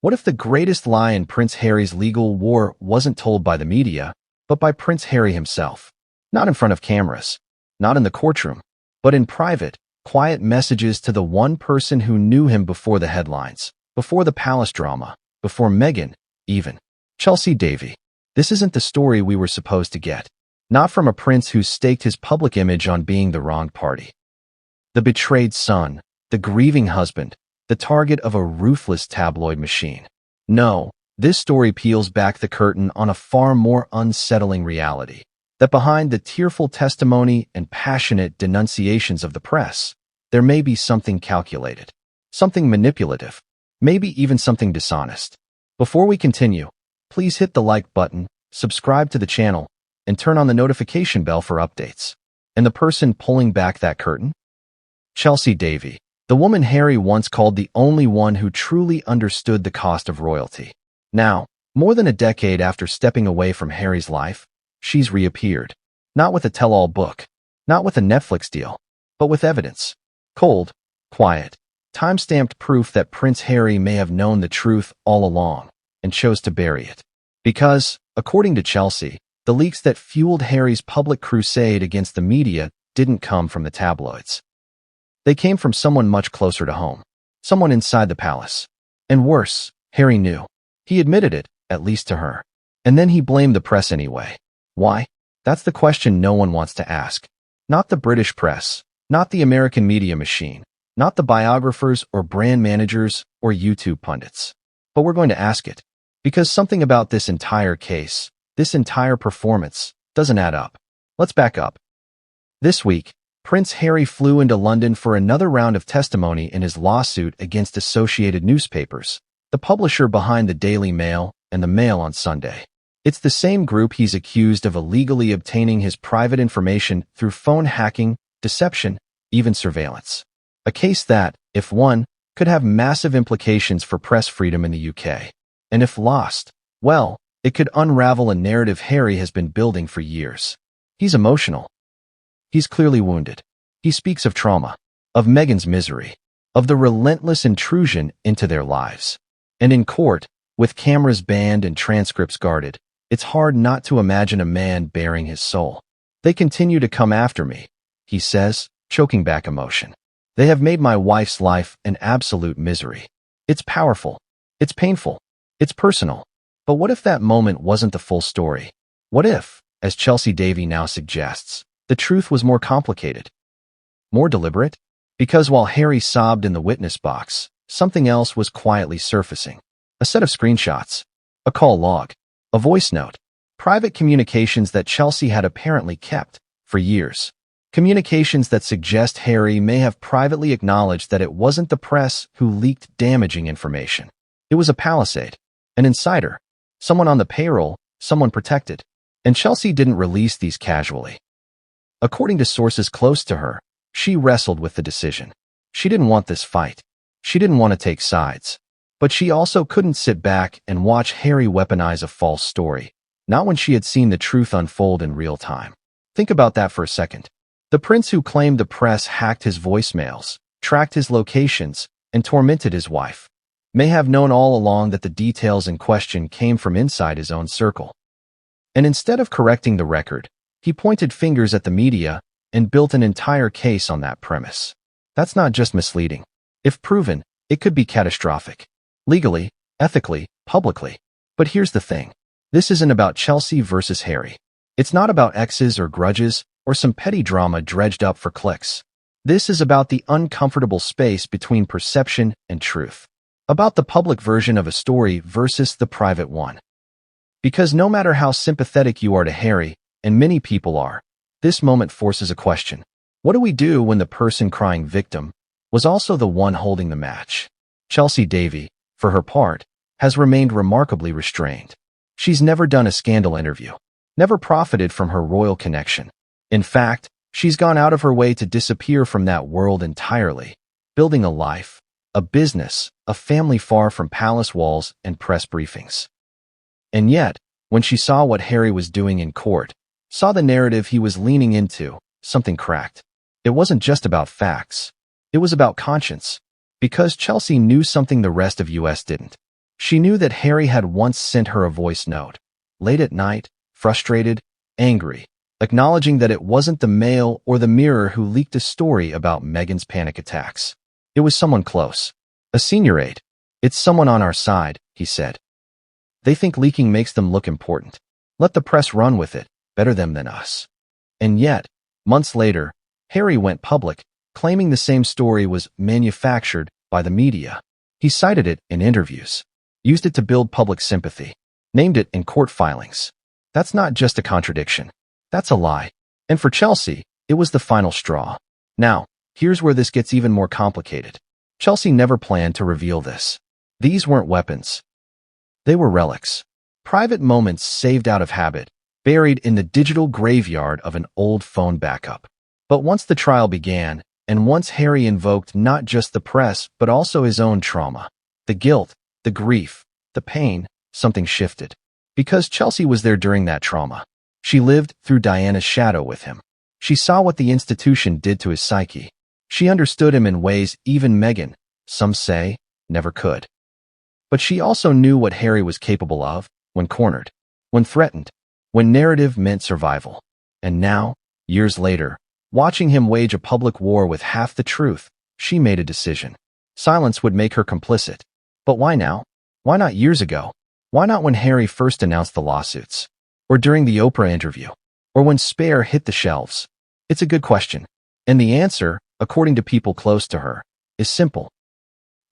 What if the greatest lie in Prince Harry's legal war wasn't told by the media, but by Prince Harry himself? Not in front of cameras, not in the courtroom, but in private, quiet messages to the one person who knew him before the headlines, before the palace drama, before Meghan, even. Chelsy Davy. This isn't the story we were supposed to get. Not from a prince who staked his public image on being the wrong party. The betrayed son, the grieving husband, the target of a ruthless tabloid machine. No, this story peels back the curtain on a far more unsettling reality. That behind the tearful testimony and passionate denunciations of the press, there may be something calculated, something manipulative, maybe even something dishonest. Before we continue, please hit the like button, subscribe to the channel, and turn on the notification bell for updates. And the person pulling back that curtain? Chelsy Davy, the woman Harry once called the only one who truly understood the cost of royalty. Now, more than a decade after stepping away from Harry's life, she's reappeared. Not with a tell-all book, not with a Netflix deal, but with evidence. Cold, quiet, time-stamped proof that Prince Harry may have known the truth all along and chose to bury it. Because, according to Chelsy, the leaks that fueled Harry's public crusade against the media didn't come from the tabloids. They came from someone much closer to home, someone inside the palace. And worse, Harry knew. He admitted it, at least to her. And then he blamed the press anyway. Why? That's the question no one wants to ask. Not the British press, not the American media machine, not the biographers or brand managers or YouTube pundits. But we're going to ask it. Because something about this entire case, this entire performance, doesn't add up. Let's back up. This week, Prince Harry flew into London for another round of testimony in his lawsuit against Associated Newspapers, the publisher behind the Daily Mail and the Mail on Sunday. It's the same group he's accused of illegally obtaining his private information through phone hacking, deception, even surveillance. A case that, if won, could have massive implications for press freedom in the UK. And if lost, well, it could unravel a narrative Harry has been building for years. He's emotional. He's clearly wounded. He speaks of trauma, of Meghan's misery, of the relentless intrusion into their lives. And in court, with cameras banned and transcripts guarded, it's hard not to imagine a man baring his soul. They continue to come after me, he says, choking back emotion. They have made my wife's life an absolute misery. It's powerful. It's painful. It's personal. But what if that moment wasn't the full story? What if, as Chelsy Davy now suggests, the truth was more complicated, more deliberate? Because while Harry sobbed in the witness box, something else was quietly surfacing. A set of screenshots, a call log, a voice note, private communications that Chelsy had apparently kept for years. Communications that suggest Harry may have privately acknowledged that it wasn't the press who leaked damaging information. It was a palisade, an insider, someone on the payroll, someone protected. And Chelsy didn't release these casually. According to sources close to her, she wrestled with the decision. She didn't want this fight. She didn't want to take sides. But she also couldn't sit back and watch Harry weaponize a false story, not when she had seen the truth unfold in real time. Think about that for a second. The prince who claimed the press hacked his voicemails, tracked his locations, and tormented his wife, may have known all along that the details in question came from inside his own circle. And instead of correcting the record, he pointed fingers at the media and built an entire case on that premise. That's not just misleading. If proven, it could be catastrophic. Legally, ethically, publicly. But here's the thing. This isn't about Chelsy versus Harry. It's not about exes or grudges or some petty drama dredged up for clicks. This is about the uncomfortable space between perception and truth. About the public version of a story versus the private one. Because no matter how sympathetic you are to Harry, and many people are, this moment forces a question. What do we do when the person crying victim was also the one holding the match? Chelsy Davy, for her part, has remained remarkably restrained. She's never done a scandal interview, never profited from her royal connection. In fact, she's gone out of her way to disappear from that world entirely, building a life, a business, a family far from palace walls and press briefings. And yet, when she saw what Harry was doing in court, saw the narrative he was leaning into, something cracked. It wasn't just about facts. It was about conscience. Because Chelsy knew something the rest of US didn't. She knew that Harry had once sent her a voice note, late at night, frustrated, angry, acknowledging that it wasn't the Mail or the Mirror who leaked a story about Meghan's panic attacks. It was someone close. A senior aide. It's someone on our side, he said. They think leaking makes them look important. Let the press run with it, better them than us. And yet, months later, Harry went public, claiming the same story was manufactured by the media. He cited it in interviews, used it to build public sympathy, named it in court filings. That's not just a contradiction. That's a lie. And for Chelsy, it was the final straw. Now, here's where this gets even more complicated. Chelsy never planned to reveal this. These weren't weapons. They were relics. Private moments saved out of habit, buried in the digital graveyard of an old phone backup. But once the trial began, and once Harry invoked not just the press but also his own trauma, the guilt, the grief, the pain, something shifted. Because Chelsy was there during that trauma. She lived through Diana's shadow with him. She saw what the institution did to his psyche. She understood him in ways even Meghan, some say, never could. But she also knew what Harry was capable of when cornered, when threatened, when narrative meant survival. And now, years later, watching him wage a public war with half the truth, she made a decision. Silence would make her complicit. But why now? Why not years ago? Why not when Harry first announced the lawsuits? Or during the Oprah interview? Or when Spare hit the shelves? It's a good question. And the answer, according to people close to her, is simple.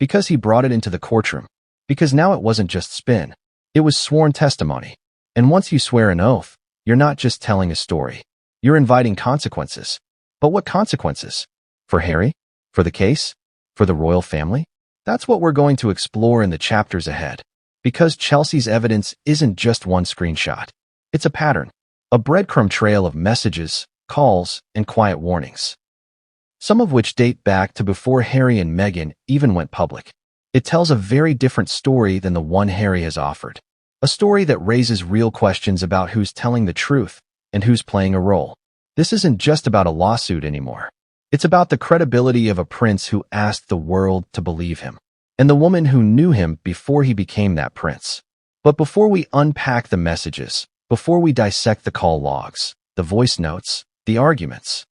Because he brought it into the courtroom. Because now it wasn't just spin. It was sworn testimony. And once you swear an oath, you're not just telling a story. You're inviting consequences. But what consequences? For Harry? For the case? For the royal family? That's what we're going to explore in the chapters ahead. Because Chelsy's evidence isn't just one screenshot. It's a pattern. A breadcrumb trail of messages, calls, and quiet warnings. Some of which date back to before Harry and Meghan even went public. It tells a very different story than the one Harry has offered. A story that raises real questions about who's telling the truth and who's playing a role. This isn't just about a lawsuit anymore. It's about the credibility of a prince who asked the world to believe him, and the woman who knew him before he became that prince. But before we unpack the messages, before we dissect the call logs, the voice notes, the arguments,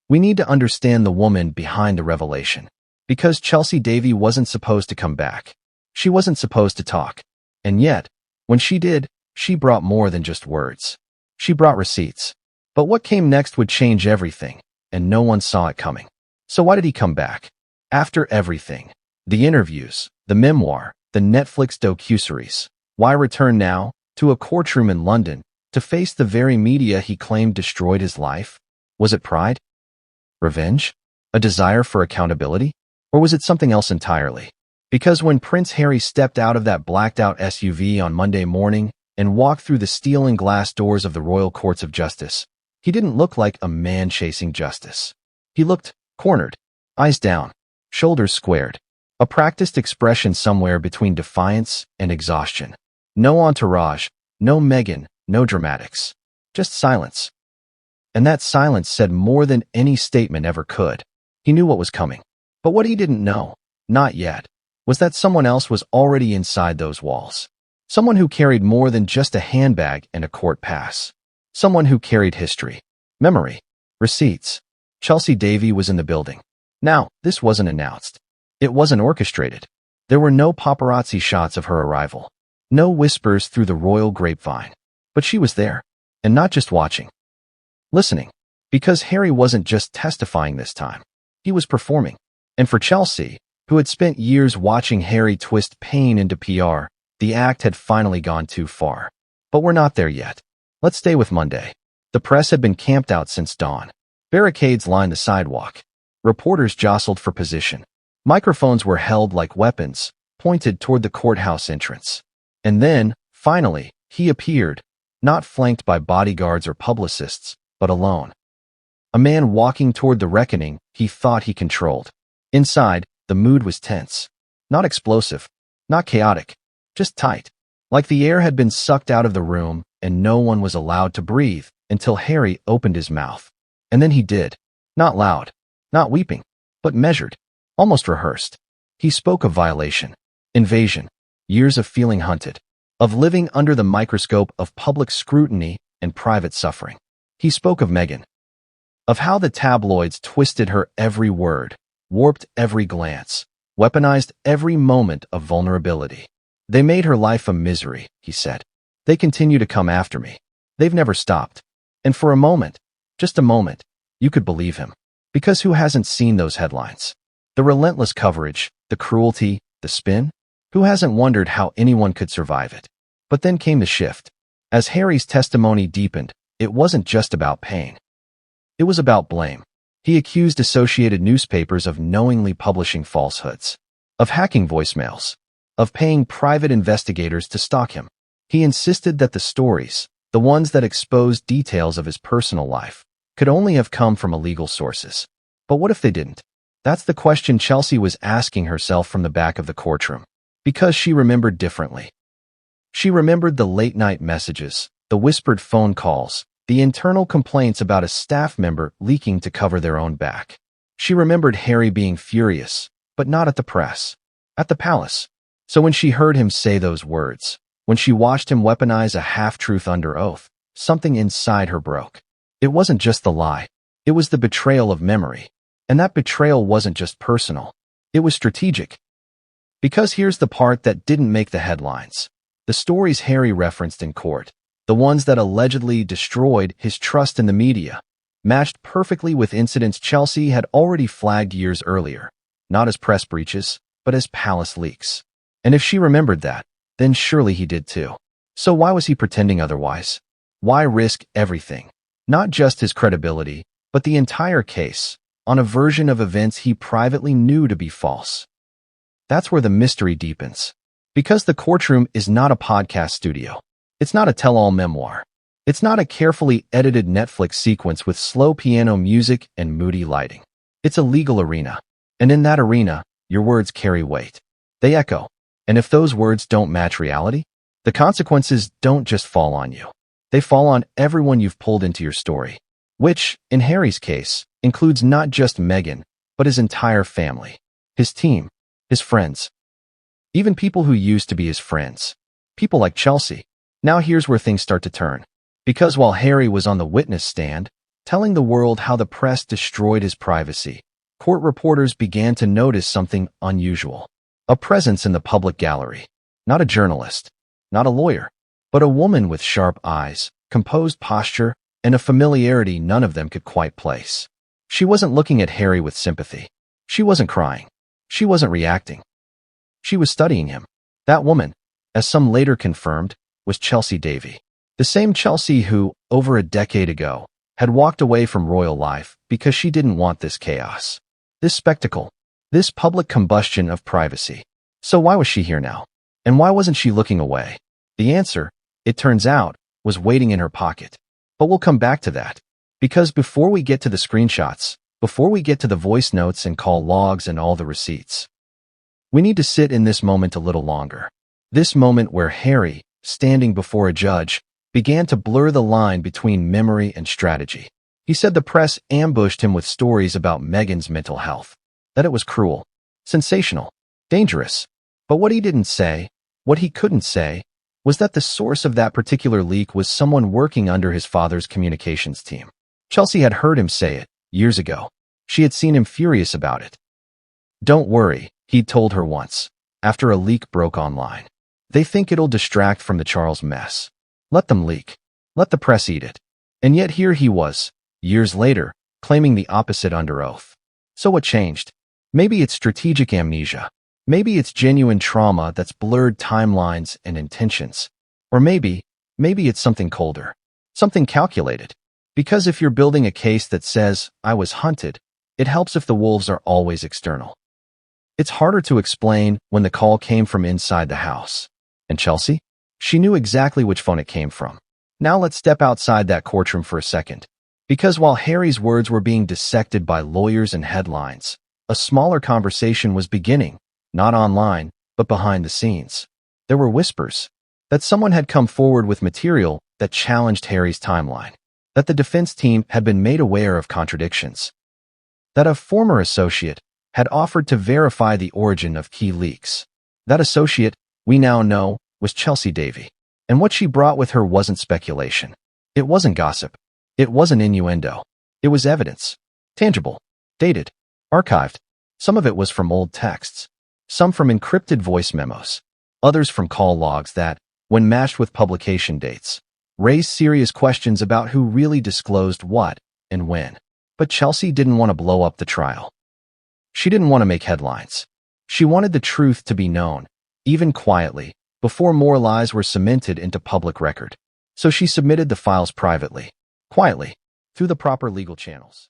we need to understand the woman behind the revelation. Because Chelsy Davy wasn't supposed to come back. She wasn't supposed to talk. And yet, when she did, she brought more than just words. She brought receipts. But what came next would change everything, and no one saw it coming. So why did he come back? After everything, the interviews, the memoir, the Netflix docuseries, why return now, to a courtroom in London, to face the very media he claimed destroyed his life? Was it pride? Revenge? A desire for accountability? Or was it something else entirely? Because when Prince Harry stepped out of that blacked-out SUV on Monday morning and walked through the steel and glass doors of the Royal Courts of Justice, he didn't look like a man chasing justice. He looked cornered, eyes down, shoulders squared, a practiced expression somewhere between defiance and exhaustion. No entourage, no Meghan, no dramatics. Just silence. And that silence said more than any statement ever could. He knew what was coming. But what he didn't know, not yet, was that someone else was already inside those walls. Someone who carried more than just a handbag and a court pass. Someone who carried history, memory, receipts. Chelsy Davy was in the building. Now, this wasn't announced. It wasn't orchestrated. There were no paparazzi shots of her arrival. No whispers through the royal grapevine. But she was there. And not just watching. Listening. Because Harry wasn't just testifying this time. He was performing. And for Chelsy, who had spent years watching Harry twist pain into PR, the act had finally gone too far. But we're not there yet. Let's stay with Monday. The press had been camped out since dawn. Barricades lined the sidewalk. Reporters jostled for position. Microphones were held like weapons, pointed toward the courthouse entrance. And then, finally, he appeared, not flanked by bodyguards or publicists, but alone. A man walking toward the reckoning he thought he controlled. Inside, the mood was tense. Not explosive, not chaotic, just tight. Like the air had been sucked out of the room and no one was allowed to breathe until Harry opened his mouth. And then he did. Not loud, not weeping, but measured, almost rehearsed. He spoke of violation, invasion. years of feeling hunted, of living under the microscope of public scrutiny and private suffering. He spoke of Meghan, of how the tabloids twisted her every word, warped every glance, weaponized every moment of vulnerability. They made her life a misery, he said. They continue to come after me. They've never stopped. And for a moment, just a moment, you could believe him. Because who hasn't seen those headlines? The relentless coverage, the cruelty, the spin? Who hasn't wondered how anyone could survive it? But then came the shift. As Harry's testimony deepened, it wasn't just about pain. It was about blame. He accused Associated Newspapers of knowingly publishing falsehoods, of hacking voicemails, of paying private investigators to stalk him. He insisted that the stories, the ones that exposed details of his personal life, could only have come from illegal sources. But what if they didn't? That's the question Chelsy was asking herself from the back of the courtroom, because she remembered differently. She remembered the late-night messages, the whispered phone calls, the internal complaints about a staff member leaking to cover their own back. She remembered Harry being furious, but not at the press, at the palace. So when she heard him say those words, when she watched him weaponize a half-truth under oath, something inside her broke. It wasn't just the lie. It was the betrayal of memory. And that betrayal wasn't just personal. It was strategic. Because here's the part that didn't make the headlines. The stories Harry referenced in court, the ones that allegedly destroyed his trust in the media, matched perfectly with incidents Chelsy had already flagged years earlier, not as press breaches, but as palace leaks. And if she remembered that, then surely he did too. So why was he pretending otherwise? Why risk everything? Not just his credibility, but the entire case, on a version of events he privately knew to be false. That's where the mystery deepens. Because the courtroom is not a podcast studio. It's not a tell-all memoir. It's not a carefully edited Netflix sequence with slow piano music and moody lighting. It's a legal arena. And in that arena, your words carry weight. They echo. And if those words don't match reality, the consequences don't just fall on you. They fall on everyone you've pulled into your story. Which, in Harry's case, includes not just Meghan, but his entire family, his team, his friends, even people who used to be his friends, people like Chelsy. Now here's where things start to turn. Because while Harry was on the witness stand, telling the world how the press destroyed his privacy, court reporters began to notice something unusual. A presence in the public gallery. Not a journalist, not a lawyer, but a woman with sharp eyes, composed posture, and a familiarity none of them could quite place. She wasn't looking at Harry with sympathy. She wasn't crying. She wasn't reacting. She was studying him. That woman, as some later confirmed, was Chelsy Davy. The same Chelsy who, over a decade ago, had walked away from royal life because she didn't want this chaos, this spectacle, this public combustion of privacy. So why was she here now? And why wasn't she looking away? The answer, it turns out, was waiting in her pocket. But we'll come back to that. Because before we get to the screenshots, before we get to the voice notes and call logs and all the receipts, we need to sit in this moment a little longer. This moment where Harry, standing before a judge, began to blur the line between memory and strategy. He said the press ambushed him with stories about Meghan's mental health, that it was cruel, sensational, dangerous. But what he didn't say, what he couldn't say, was that the source of that particular leak was someone working under his father's communications team. Chelsy had heard him say it, years ago. She had seen him furious about it. Don't worry, he'd told her once, after a leak broke online. They think it'll distract from the Charles mess. Let them leak. Let the press eat it. And yet here he was, years later, claiming the opposite under oath. So what changed? Maybe it's strategic amnesia. Maybe it's genuine trauma that's blurred timelines and intentions. Or maybe it's something colder, something calculated. Because if you're building a case that says, I was hunted, it helps if the wolves are always external. It's harder to explain when the call came from inside the house. And Chelsy? She knew exactly which phone it came from. Now let's step outside that courtroom for a second. Because while Harry's words were being dissected by lawyers and headlines, a smaller conversation was beginning, not online, but behind the scenes. There were whispers that someone had come forward with material that challenged Harry's timeline, that the defense team had been made aware of contradictions, that a former associate had offered to verify the origin of key leaks. That associate, we now know, was Chelsy Davy. And what she brought with her wasn't speculation. It wasn't gossip. It wasn't innuendo. It was evidence. Tangible. Dated. Archived. Some of it was from old texts. Some from encrypted voice memos. Others from call logs that, when matched with publication dates, raised serious questions about who really disclosed what and when. But Chelsy didn't want to blow up the trial. She didn't want to make headlines. She wanted the truth to be known, even quietly, before more lies were cemented into public record. So she submitted the files privately, quietly, through the proper legal channels.